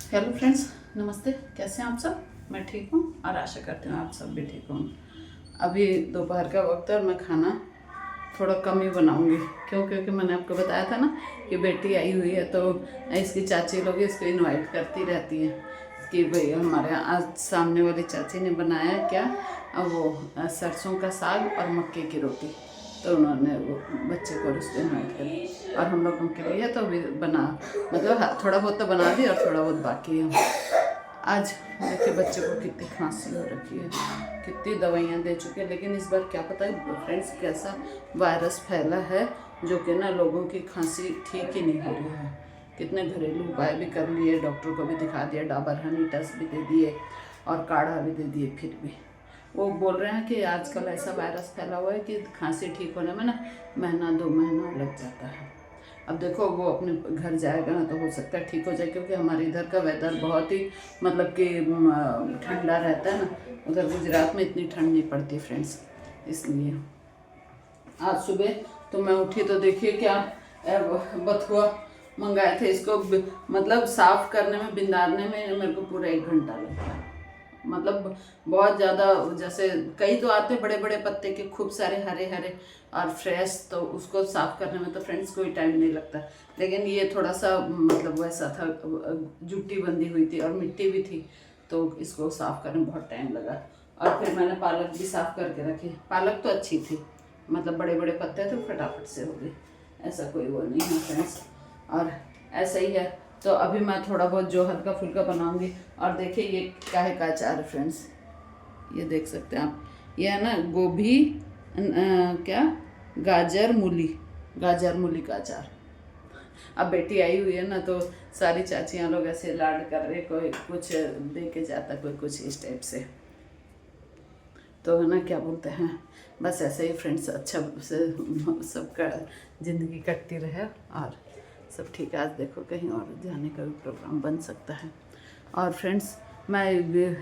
Hello friends, नमस्ते। कैसे हैं आप सब? मैं ठीक हूँ और आशा करती हूँ आप सब भी ठीक हों। अभी दोपहर का वक्त है और मैं खाना थोड़ा कम ही बनाऊँगी। क्योंकि मैंने आपको बताया था ना कि बेटी आई हुई है, तो इसकी चाची लोग इसको इनवाइट करती रहती है कि भाई हमारे यहाँ आज सामने वाली चाची ने बनाया है क्या, वो सरसों का साग और मक्के की रोटी। तो उन्होंने वो बच्चे को उसको इन्वाइट किया और हम लोगों के लिए तो अभी बना, मतलब थोड़ा बहुत तो बना दी और थोड़ा बहुत बाकी है। आज देखिए बच्चे को कितनी खांसी हो रखी है, कितनी दवाइयाँ दे चुके हैं, लेकिन इस बार क्या पता है फ्रेंड्स कैसा वायरस फैला है जो कि ना लोगों की खांसी ठीक ही नहीं हो रही है। कितने घरेलू उपाय भी कर लिए, डॉक्टर को भी दिखा दिया, डाबर हनी टेस्ट भी दे दिए और काढ़ा भी दे दिए, फिर भी वो बोल रहे हैं कि आजकल ऐसा वायरस फैला हुआ है कि खांसी ठीक होने में ना महीना 2 महीना लग जाता है। अब देखो वो अपने घर जाएगा ना तो हो सकता है ठीक हो जाए, क्योंकि हमारे इधर का वेदर बहुत ही मतलब कि ठंडा रहता है ना। उधर गुजरात में इतनी ठंड नहीं पड़ती फ्रेंड्स, इसलिए आज सुबह तो मैं उठी तो देखिए क्या बथुआ मंगाए थे। इसको मतलब साफ करने में, बिंदारने में मेरे को पूरा 1 घंटा लगता है। मतलब बहुत ज़्यादा, जैसे कई तो आते बड़े बड़े पत्ते के खूब सारे हरे हरे और फ्रेश, तो उसको साफ़ करने में तो फ्रेंड्स कोई टाइम नहीं लगता। लेकिन ये थोड़ा सा मतलब वैसा था, जुट्टी बंधी हुई थी और मिट्टी भी थी, तो इसको साफ़ करने में बहुत टाइम लगा। और फिर मैंने पालक भी साफ़ करके रखी। पालक तो अच्छी थी, मतलब बड़े बड़े पत्ते थे, फटाफट से हो गई, ऐसा कोई वो नहीं है फ्रेंड्स। और ऐसा ही है, तो अभी मैं थोड़ा बहुत जो हल्का फुल्का बनाऊंगी। और देखिए ये काहे का अचार है फ्रेंड्स, ये देख सकते हैं आप। ये है ना गोभी, क्या, गाजर मूली का अचार। अब बेटी आई हुई है ना, तो सारी चाचियाँ लोग ऐसे लाड कर रहे, कोई कुछ दे के जाता, कोई कुछ इस टाइप से। तो है ना, क्या बोलते हैं, बस ऐसे ही फ्रेंड्स, अच्छा से सबका ज़िंदगी कटती रहे और सब ठीक है। आज देखो कहीं और जाने का भी प्रोग्राम बन सकता है। और फ्रेंड्स मैं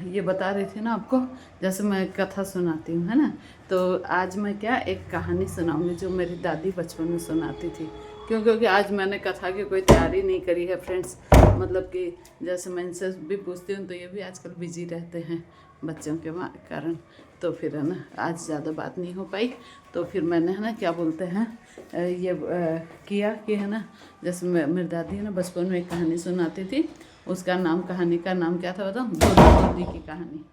ये बता रही थी ना आपको, जैसे मैं कथा सुनाती हूँ है ना, तो आज मैं क्या एक कहानी सुनाऊंगी जो मेरी दादी बचपन में सुनाती थी। क्योंकि आज मैंने कथा की कोई तैयारी नहीं करी है फ्रेंड्स। मतलब कि जैसे मैं इनसे भी पूछती हूँ तो ये भी आजकल बिजी रहते हैं बच्चों के कारण, तो फिर है ना आज ज़्यादा बात नहीं हो पाई। तो फिर मैंने है ना क्या बोलते हैं ये किया कि है ना, जैसे मेरी दादी है ना बचपन में एक कहानी सुनाती थी। उसका नाम, कहानी का नाम क्या था बताओ? धोधा धोधी की कहानी।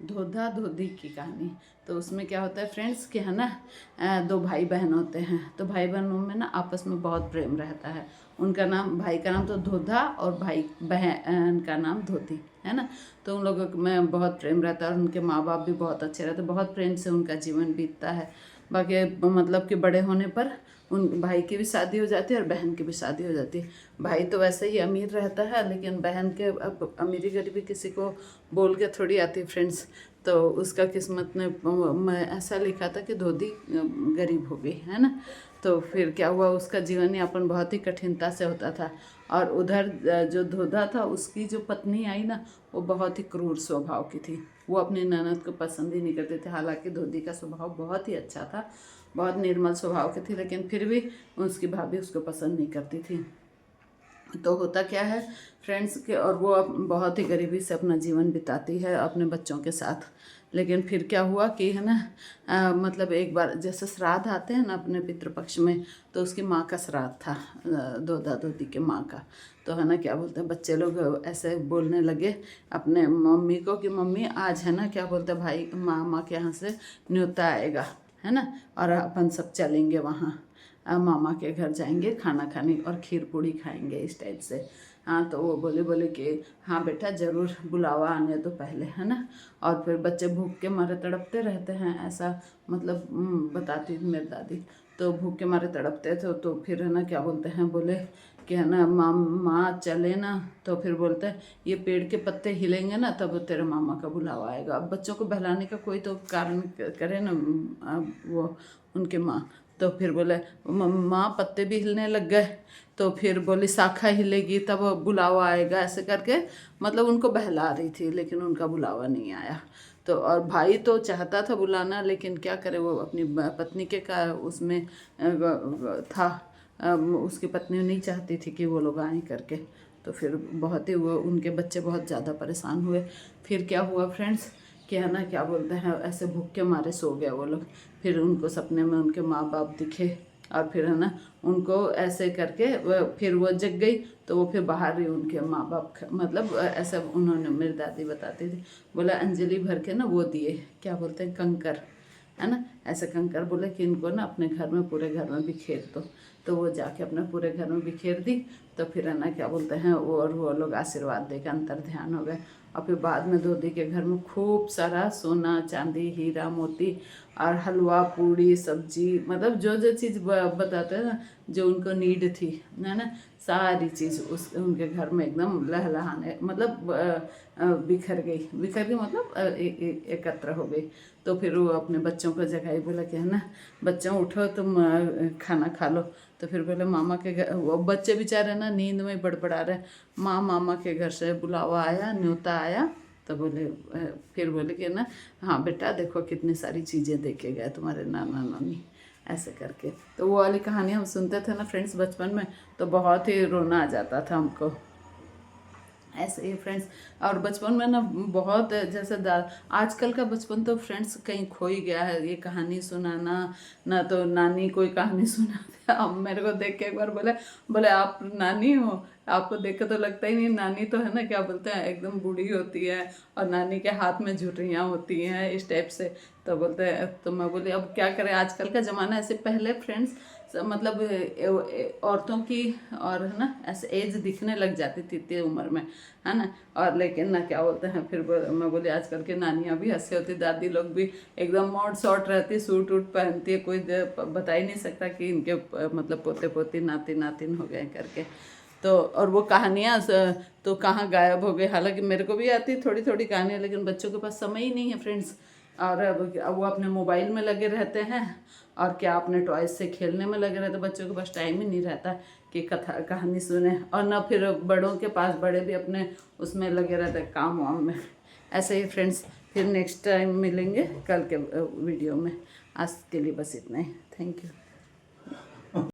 धोधा धोधी की कहानी। तो उसमें क्या होता है फ्रेंड्स कि है ना 2 भाई बहन होते हैं। तो भाई बहनों में ना आपस में बहुत प्रेम रहता है। उनका नाम, भाई का नाम तो धोधा और भाई बहन का नाम धोती है ना। तो उन लोगों में बहुत प्रेम रहता है और उनके माँ बाप भी बहुत अच्छे रहते हैं, बहुत प्रेम से उनका जीवन बीतता है। बाकी मतलब कि बड़े होने पर उन भाई की भी शादी हो जाती है और बहन की भी शादी हो जाती है। भाई तो वैसे ही अमीर रहता है, लेकिन बहन के अब अमीरी गरीबी किसी को बोल के थोड़ी आती फ्रेंड्स। तो उसका किस्मत ने ऐसा लिखा था कि धोती गरीब हो गई है ना। तो फिर क्या हुआ, उसका जीवन यापन बहुत ही कठिनता से होता था। और उधर जो धोधा था उसकी जो पत्नी आई ना, वो बहुत ही क्रूर स्वभाव की थी। वो अपनी ननद को पसंद ही नहीं करते थे। हालांकि धोधी का स्वभाव बहुत ही अच्छा था, बहुत निर्मल स्वभाव की थी, लेकिन फिर भी उसकी भाभी उसको पसंद नहीं करती थी। तो होता क्या है फ्रेंड्स के, और वो अब बहुत ही गरीबी से अपना जीवन बिताती है अपने बच्चों के साथ। लेकिन फिर क्या हुआ कि है ना मतलब एक बार जैसे श्राद्ध आते हैं ना अपने पितृपक्ष में, तो उसकी माँ का श्राद्ध था, दोदा दोदी के माँ का। तो है ना क्या बोलते हैं, बच्चे लोग ऐसे बोलने लगे अपने मम्मी को कि मम्मी आज है ना क्या बोलते हैं भाई मामा के यहाँ से न्योता आएगा है ना, और अपन सब चलेंगे वहाँ, मामा के घर जाएंगे खाना खाने और खीर पूड़ी खाएंगे इस टाइप से। हाँ, तो वो बोले कि हाँ बेटा ज़रूर, बुलावा आने तो पहले है ना। और फिर बच्चे भूख के मारे तड़पते रहते हैं, ऐसा मतलब बताती थी मेरी दादी। तो भूख के मारे तड़पते थे, तो फिर है ना क्या बोलते हैं, बोले कि है ना माँ चले ना। तो फिर बोलते हैं ये पेड़ के पत्ते हिलेंगे ना तब तेरे मामा का बुलावा आएगा। अब बच्चों को बहलाने का कोई तो कारण करे ना वो उनके माँ। तो फिर बोले माँ पत्ते भी हिलने लग गए, तो फिर बोली शाखा हिलेगी तब बुलावा आएगा, ऐसे करके मतलब उनको बहला रही थी, लेकिन उनका बुलावा नहीं आया। तो और भाई तो चाहता था बुलाना, लेकिन क्या करे, वो अपनी पत्नी के का उसमें था, उसकी पत्नी नहीं चाहती थी कि वो लोग आए करके। तो फिर बहुत ही वो उनके बच्चे बहुत ज़्यादा परेशान हुए। फिर क्या हुआ फ्रेंड्स कि है ना क्या बोलते हैं, ऐसे भूख के मारे सो गए वो लोग। फिर उनको सपने में उनके माँ बाप दिखे और फिर है ना उनको ऐसे करके फिर वो जग गई, तो वो फिर बाहर ही उनके माँ बाप मतलब ऐसा उन्होंने, मेरी दादी बताती थी, बोला अंजलि भर के ना वो दिए, क्या बोलते हैं, कंकर, है ना, ऐसे कंकर, बोले कि इनको ना अपने घर में, पूरे घर में बिखेर दो। तो वो जाके अपने पूरे घर में बिखेर दी। तो फिर है ना क्या बोलते हैं वो लोग आशीर्वाद देकर अंतर ध्यान हो गए। और फिर बाद में दोदी के घर में खूब सारा सोना चांदी हीरा मोती और हलवा पूड़ी सब्जी, मतलब जो जो चीज़ बताते हैं ना जो उनको नीड थी, है ना, सारी चीज़ उस उनके घर में एकदम लहलहाने मतलब बिखर गई मतलब एकत्र हो गई। तो फिर वो अपने बच्चों को जगाई, बोला कि है ना बच्चों उठो तुम खाना खा लो। तो फिर बोले मामा के घर, वो बच्चे बेचारे ना नींद में बड़बड़ा रहे, माँ मामा के घर से बुलावा आया, न्योता आया। तो बोले फिर बोले कि ना हाँ बेटा देखो कितनी सारी चीज़ें दे के गए तुम्हारे नाना नानी, ऐसे करके। तो वो वाली कहानी हम सुनते थे ना फ्रेंड्स बचपन में, तो बहुत ही रोना आ जाता था हमको, ऐसे ही फ्रेंड्स। और बचपन में ना बहुत जैसे आजकल का बचपन तो फ्रेंड्स कहीं खो ही गया है। ये कहानी सुनाना ना, तो नानी कोई कहानी सुनाते, अब मेरे को देख के एक बार बोले आप नानी हो, आपको देख के तो लगता ही नहीं, नानी तो है ना क्या बोलते हैं एकदम बूढ़ी होती है और नानी के हाथ में झुर्रियाँ होती हैं इस टाइप से। तो बोलते हैं, तो मैं बोली अब क्या करें, आजकल का ज़माना ऐसे। पहले फ्रेंड्स मतलब औरतों की और है ना ऐसे एज दिखने लग जाती थी इतनी उम्र में, है ना। और लेकिन ना क्या बोलते हैं फिर मैं बोली आजकल की नानियाँ भी हंसी होती, दादी लोग भी एकदम मॉड शॉर्ट रहती, सूट वूट पहनती है, कोई बता ही नहीं सकता कि इनके मतलब पोते पोती नाती नातिन हो गए करके। तो और वो कहानियाँ तो कहाँ गायब हो गई। हालांकि मेरे को भी आती थोड़ी थोड़ी कहानियाँ, लेकिन बच्चों के पास समय ही नहीं है फ्रेंड्स। और अब वो अपने मोबाइल में लगे रहते हैं और क्या अपने टॉयज से खेलने में लगे रहते, बच्चों के पास टाइम ही नहीं रहता कि कथा कहानी सुने। और ना फिर बड़ों के पास, बड़े भी अपने उसमें लगे रहते हैं काम वाम में। ऐसे ही फ्रेंड्स, फिर नेक्स्ट टाइम मिलेंगे कल के वीडियो में। आज के लिए बस इतना ही, थैंक यू।